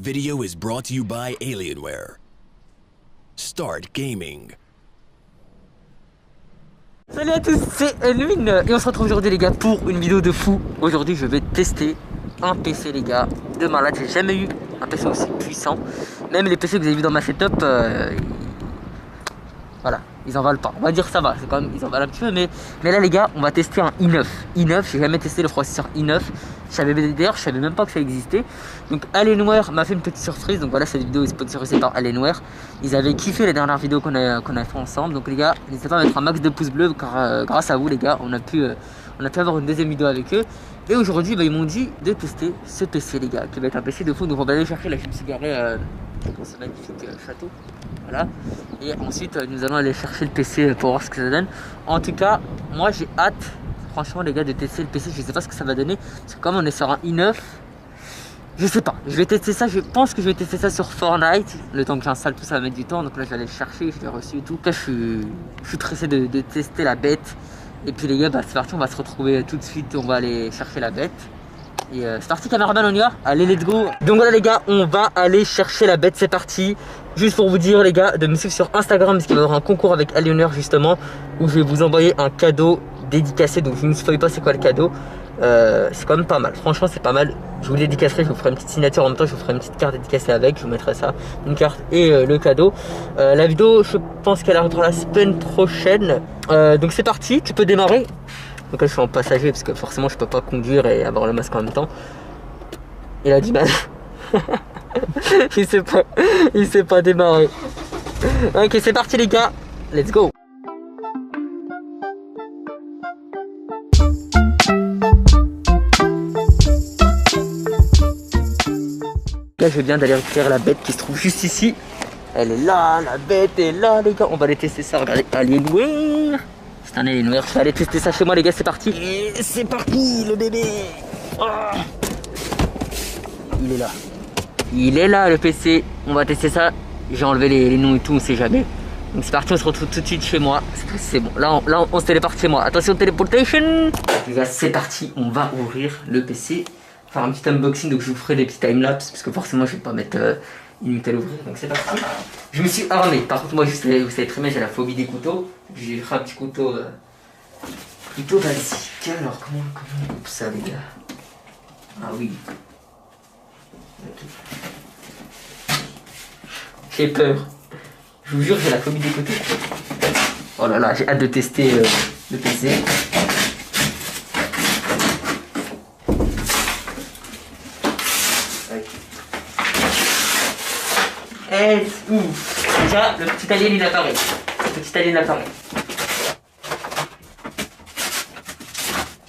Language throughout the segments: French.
video is brought to you by Alienware. Start gaming. Salut à tous, c'est Elwin et on se retrouve aujourd'hui les gars pour une vidéo de fou. Aujourd'hui je vais tester un PC les gars de malade. J'ai jamais eu un PC aussi puissant. Même les PC que vous avez vu dans ma setup, voilà, ils en valent pas. On va dire ça va, c'est quand même, ils en valent un petit peu. Mais là les gars, on va tester un i9. i9, j'ai jamais testé le processeur i9. D'ailleurs, je savais même pas que ça existait. Donc Alienware m'a fait une petite surprise. Donc voilà, cette vidéo est sponsorisée par Alienware. Ils avaient kiffé les dernières vidéos qu'on a fait ensemble. Donc les gars, n'hésitez pas à mettre un max de pouces bleus car grâce à vous les gars, on a pu avoir une deuxième vidéo avec eux. Et aujourd'hui, ils m'ont dit de tester ce PC les gars, qui va être un PC de fou. Donc on va aller chercher, là je me suis garé dans ce magnifique château. Voilà. Et ensuite, nous allons aller chercher le PC pour voir ce que ça donne. En tout cas, moi j'ai hâte. Franchement les gars de tester le PC, je sais pas ce que ça va donner. Parce que comme on est sur un i9, je sais pas. Je vais tester ça, je pense que je vais tester ça sur Fortnite. Le temps que j'installe tout ça va mettre du temps. Donc là je vais aller le chercher, je l'ai reçu et tout. Là je suis pressé de tester la bête. Et puis les gars, bah, c'est parti, on va se retrouver tout de suite. On va aller chercher la bête. Et c'est parti cameraman, on y va. Allez let's go. Donc voilà les gars, on va aller chercher la bête, c'est parti. Juste pour vous dire les gars, de me suivre sur Instagram parce qu'il va y avoir un concours avec Alienware justement, où je vais vous envoyer un cadeau dédicacé. Donc je ne vous spoil pas c'est quoi le cadeau. C'est quand même pas mal, franchement c'est pas mal. Je vous le dédicacerai, je vous ferai une petite signature en même temps, je vous ferai une petite carte dédicacée avec. Je vous mettrai ça, une carte et le cadeau. La vidéo je pense qu'elle arrivera la semaine prochaine. Donc c'est parti, tu peux démarrer. Donc là je suis en passager parce que forcément je peux pas conduire et avoir le masque en même temps. Il a du mal. il sait pas démarrer. Ok c'est parti les gars, let's go. Là je viens d'aller récupérer la bête qui se trouve juste ici. Elle est là, la bête est là les gars. On va aller tester ça, regardez, Alienware. C'est un Alienware, je vais aller tester ça chez moi les gars, c'est parti. Et c'est parti le bébé. Oh. Il est là. Il est là le PC. On va tester ça. J'ai enlevé les noms et tout, on sait jamais. Donc c'est parti, on se retrouve tout de suite chez moi. C'est bon, là on se téléporte chez moi. Attention téléportation. Les gars c'est parti, on va ouvrir le PC. Faire un petit unboxing, donc je vous ferai des petits timelapse. Parce que forcément je vais pas mettre une minute à l'ouvrir. Donc c'est parti. Je me suis armé. Par contre moi vous savez très bien j'ai la phobie des couteaux. J'ai fait un petit couteau plutôt basique. Alors comment on coupe ça les gars? Ah oui. Okay. J'ai peur. Je vous jure j'ai la phobie des couteaux. Oh là là, j'ai hâte de tester le PC. Et ouf. Déjà le petit alien il apparaît. Le petit alien apparaît.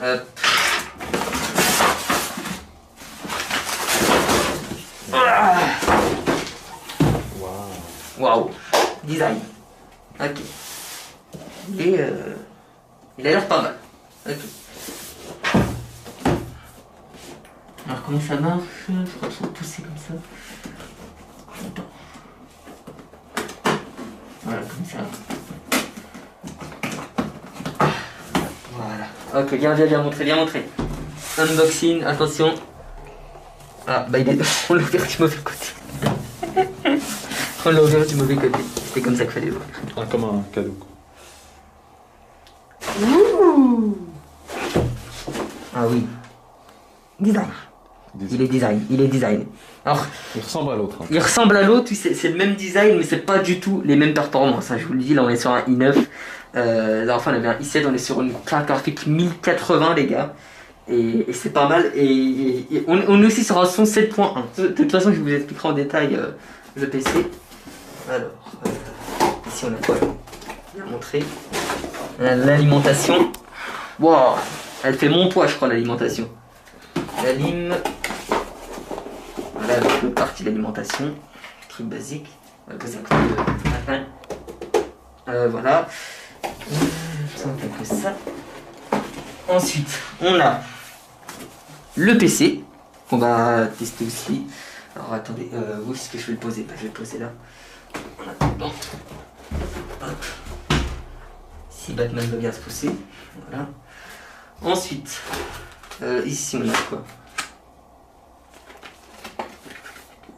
Hop. Waouh. Design. Ok. Et il a l'air pas mal. Ok. Alors comment ça marche? Je crois qu'il faut pousser comme ça. Attends. Voilà, comme ça. Voilà. Ok, viens montrer. Unboxing, attention. Ah, bah on l'a ouvert du mauvais côté. On l'a ouvert du mauvais côté. C'était comme ça qu'il fallait l'ouvrir. Ah, comme un cadeau. Ouh. Ah oui. Design. Il est design. Alors, il ressemble à l'autre. Hein. Il ressemble à l'autre, c'est le même design, mais c'est pas du tout les mêmes performances. Hein, je vous le dis, là on est sur un i9. Là enfin on avait un i7, on est sur une carte graphique 1080 les gars. Et c'est pas mal. Et on est aussi sur un son 7.1. De toute façon, je vous expliquerai en détail le PC. Alors, ici on a quoi? Bien montré. L'alimentation. Wow, elle fait mon poids, je crois, l'alimentation. La lime. Voilà, l'autre partie de l'alimentation. Truc basique. On va poser un peu de matin. Voilà. Ça, on fait que ça. Ensuite, on a le PC qu'on va tester aussi. Alors attendez, où est-ce que je vais le poser? Je vais le poser là. En attendant. Hop. Si Batman veut bien se pousser. Voilà. Ensuite, ici on a quoi?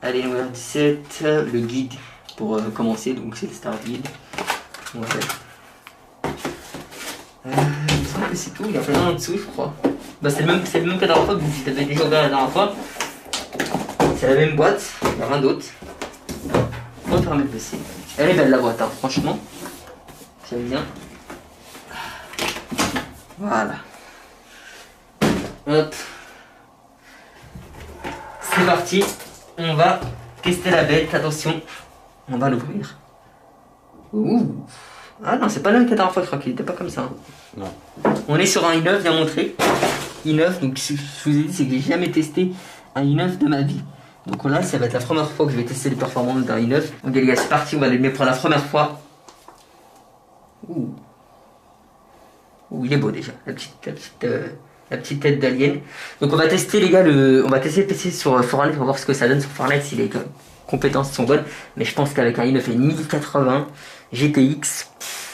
Alienware 17, le guide pour commencer, donc c'est le Start Guide. Ouais. Il me semble que c'est tout, il y a plein en dessous je crois. Bah c'est le même que la dernière fois, vu que je t'avais déjà ouvert la dernière fois. C'est la même boîte, il n'y a rien d'autre. On va fermer le PC. Elle est belle la boîte, hein, franchement. J'aime bien. Voilà. Hop. C'est parti. On va tester la bête. Attention. On va l'ouvrir. Ouh. Ah non, c'est pas le même que la dernière fois, je crois qu'il était pas comme ça. Hein. Non. On est sur un i9, bien montré. i9, donc je vous ai dit, c'est que j'ai jamais testé un i9 de ma vie. Donc là, ça va être la première fois que je vais tester les performances d'un i9. Donc les gars, c'est parti, on va les mettre pour la première fois. Ouh. Ouh, il est beau déjà, la petite tête d'alien. Donc on va tester les gars, on va tester le PC sur Fortnite pour voir ce que ça donne sur Fortnite, si les compétences sont bonnes. Mais je pense qu'avec un i9 et 1080 GTX,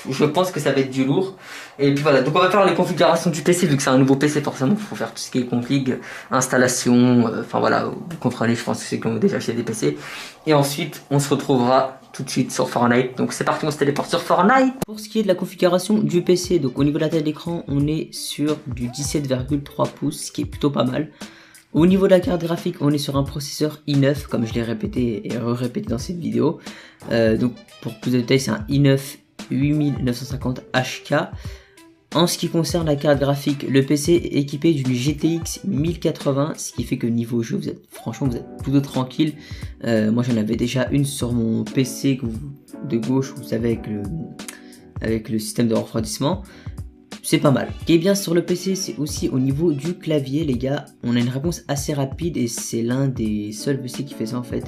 je pense que ça va être du lourd. Et puis voilà, donc on va faire les configurations du PC, vu que c'est un nouveau PC forcément, il faut faire tout ce qui est config, installation, enfin voilà, vous comprenez, je pense que c'est qui ont déjà acheté des PC. Et ensuite, on se retrouvera tout de suite sur Fortnite. Donc c'est parti, on se téléporte sur Fortnite. Pour ce qui est de la configuration du PC, donc au niveau de la taille d'écran, on est sur du 17,3 pouces, ce qui est plutôt pas mal. Au niveau de la carte graphique, on est sur un processeur i9, comme je l'ai répété et répété dans cette vidéo. Donc pour plus de détails, c'est un i9 8950 HK. En ce qui concerne la carte graphique, le PC est équipé d'une GTX 1080, ce qui fait que niveau jeu, franchement, vous êtes plutôt tranquille. Moi, j'en avais déjà une sur mon PC de gauche, vous savez, avec le système de refroidissement. C'est pas mal. Ce qui est bien sur le PC, c'est aussi au niveau du clavier, les gars. On a une réponse assez rapide et c'est l'un des seuls PC qui fait ça en fait.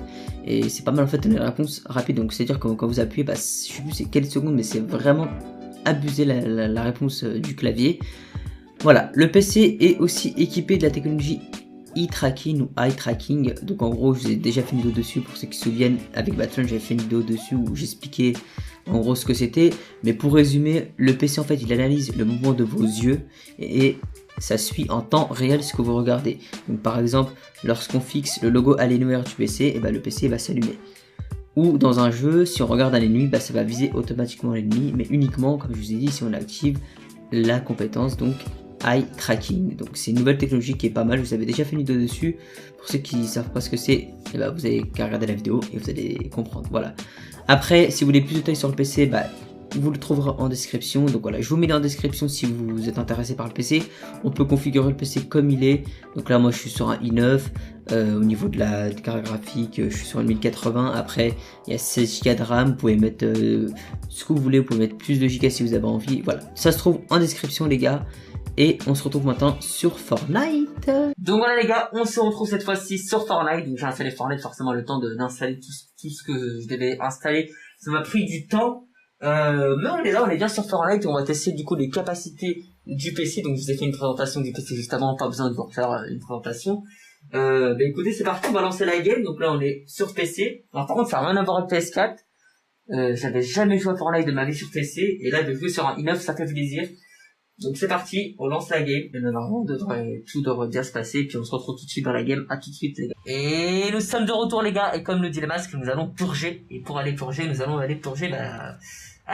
Et c'est pas mal en fait, on a une réponse rapide. Donc c'est-à-dire que quand vous appuyez, bah, je sais plus c'est quelles secondes, mais c'est vraiment abuser la réponse du clavier. Voilà, le PC est aussi équipé de la technologie eye-tracking ou eye-tracking. Donc en gros, je vous ai déjà fait une vidéo dessus pour ceux qui se souviennent. Avec Batman, j'avais fait une vidéo dessus où j'expliquais en gros ce que c'était. Mais pour résumer, le PC en fait, il analyse le mouvement de vos yeux et ça suit en temps réel ce que vous regardez. Donc par exemple, lorsqu'on fixe le logo Alienware du PC, et ben, le PC va s'allumer. Ou dans un jeu, si on regarde à l'ennemi, bah, ça va viser automatiquement l'ennemi, mais uniquement, comme je vous ai dit, si on active la compétence, donc eye tracking. Donc c'est une nouvelle technologie qui est pas mal, je vous avais déjà fait une vidéo dessus. Pour ceux qui ne savent pas ce que c'est, eh bah, vous avez qu'à regarder la vidéo et vous allez comprendre. Voilà. Après, si vous voulez plus de détails sur le PC, bah, vous le trouverez en description. Donc voilà, je vous mets en description si vous êtes intéressé par le PC. On peut configurer le PC comme il est. Donc là, moi, je suis sur un i9. Au niveau de la carte graphique, je suis sur une 1080. Après, il y a 16 Go de RAM. Vous pouvez mettre ce que vous voulez. Vous pouvez mettre plus de Go si vous avez envie. Voilà, ça se trouve en description, les gars. Et on se retrouve maintenant sur Fortnite. Donc voilà les gars, on se retrouve cette fois-ci sur Fortnite. Donc j'ai installé Fortnite, forcément le temps d'installer tout ce que je devais installer. Ça m'a pris du temps. Mais on est là, on est bien sur Fortnite et on va tester du coup les capacités du PC. Donc je vous ai fait une présentation du PC juste avant, pas besoin de vous refaire une présentation. Bah écoutez, c'est parti, on va lancer la game. Donc là on est sur PC. Alors par contre ça n'a rien à voir avec PS4. J'avais jamais joué à Fortnite de ma vie sur PC. Et là de jouer sur un i9 ça fait plaisir. Donc c'est parti, on lance la game. Et normalement tout devrait bien se passer. Puis on se retrouve tout de suite dans la game. À tout de suite les gars. Et nous sommes de retour les gars. Et comme le dit le masque, nous allons purger. Et pour aller purger, nous allons aller purger à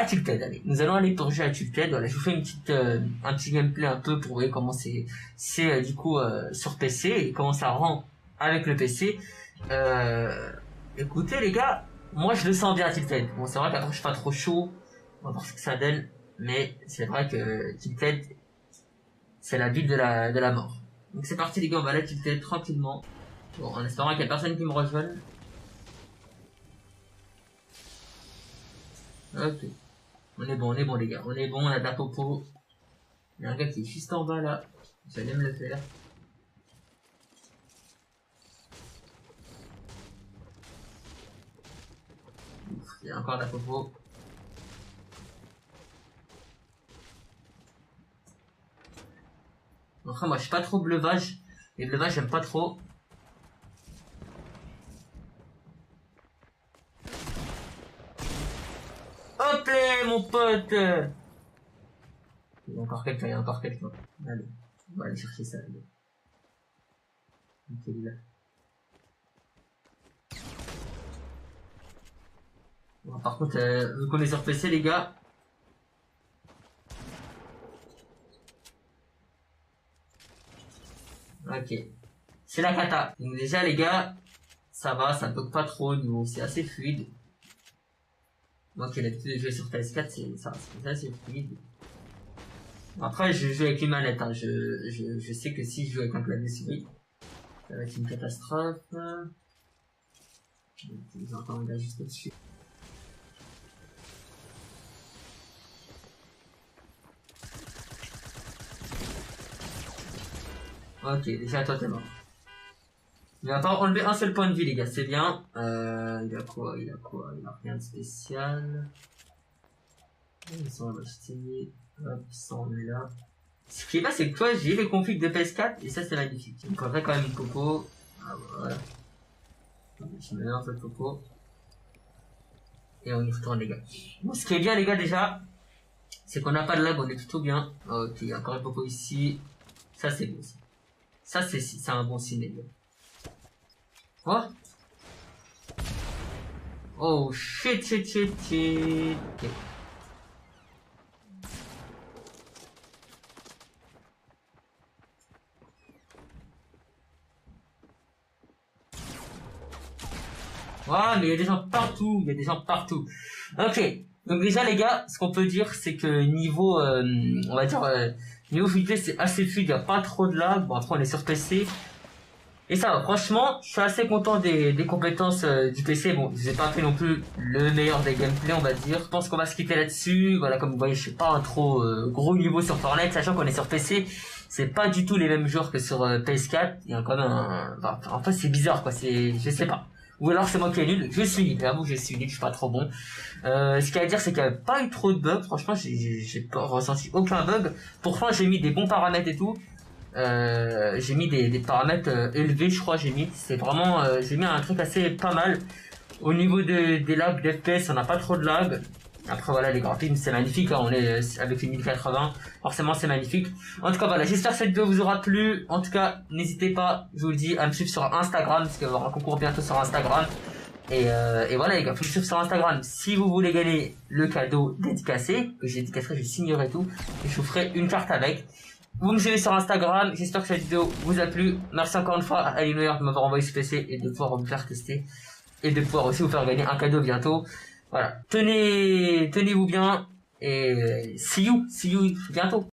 Tilted. Allez, nous allons aller purger à Tilted. Voilà, je vous fais un petit gameplay un peu pour voir comment c'est du coup sur PC et comment ça rend avec le PC. Écoutez les gars, moi je le sens bien à Tilted. Bon c'est vrai qu'après je suis pas trop chaud. On va voir ce que ça donne. Mais c'est vrai que Tilted, c'est la ville de la mort. Donc c'est parti les gars, on va aller à Tilted tranquillement. Bon, en espérant qu'il y a personne qui me rejoigne. Ok. On est bon les gars. On est bon, on a de la popo. Il y a un gars qui est juste en bas là. J'allais me le faire. Ouf, il y a encore de la popo. Enfin, moi je suis pas trop bleuvage. Les bleuvages j'aime pas trop. Hop là mon pote. Il y a encore quelqu'un, Allez, on va aller chercher ça. Ok, là. Bon, par contre, vu qu'on est sur PC, les gars. Ok. C'est la cata. Donc déjà, les gars, ça va, ça bug pas trop, niveau, c'est assez fluide. Moi qui ai l'habitude de jouer sur PS4, c'est assez fluide. Après, je joue avec une manette, hein. Je sais que si je joue avec un clavier souris, ça va être une catastrophe. J'entends un gars juste au-dessus. Ok, déjà toi t'es mort. Il va pas enlever un seul point de vie, les gars, c'est bien. Il a quoi? Il a rien de spécial. Ils sont achetés. Hop, ça on est là. Ce qui est pas, c'est que toi, j'ai les configs de PS4, et ça c'est magnifique. Donc on fait quand même une popo. Ah voilà. Je mets un peu de popo. Et on y retourne, les gars. Bon, ce qui est bien, les gars, déjà, c'est qu'on n'a pas de lag, on est plutôt bien. Ok, encore une popo ici. Ça c'est bon, ça. Ça c'est un bon signe, les gars. Quoi? Oh shit. Okay. Ah, mais il y a des gens partout, Ok, donc déjà les gars, ce qu'on peut dire, c'est que niveau, on va dire, niveau fluidité, c'est assez fluide, il n'y a pas trop de lag. Bon, après on est sur PC. Et ça va, franchement, je suis assez content des compétences du PC. Bon, je n'ai pas fait non plus le meilleur des gameplays, on va dire. Je pense qu'on va se quitter là-dessus. Voilà, comme vous voyez, je suis pas un trop gros niveau sur Fortnite, sachant qu'on est sur PC. C'est pas du tout les mêmes joueurs que sur PS4. Il y a quand même en fait, c'est bizarre, quoi. Je sais pas. Ou alors c'est moi qui est nul. Je suis nul. J'avoue, je suis nul. Je suis pas trop bon. Ce qu'il y a à dire, c'est qu'il n'y a pas eu trop de bugs. Franchement, j'ai pas ressenti aucun bug. Pourtant, j'ai mis des bons paramètres et tout. J'ai mis des paramètres élevés, je crois. C'est vraiment, j'ai mis un truc assez pas mal. Au niveau des lags d'FPS, on n'a pas trop de lag. Après voilà, les graphismes c'est magnifique, hein. On est avec les 1080, forcément c'est magnifique. En tout cas voilà, j'espère que cette vidéo vous aura plu. En tout cas, n'hésitez pas, je vous le dis, à me suivre sur Instagram, parce qu'il va y avoir un concours bientôt sur Instagram. Et voilà les gars, faut me suivre sur Instagram si vous voulez gagner le cadeau dédicacé, que j'ai dédicacerai, je signerai tout, et je vous ferai une carte avec. Vous me suivez sur Instagram, j'espère que cette vidéo vous a plu. Merci encore une fois à Alienware de m'avoir envoyé ce PC et de pouvoir me faire tester. Et de pouvoir aussi vous faire gagner un cadeau bientôt. Voilà. Tenez-vous bien. Et see you bientôt.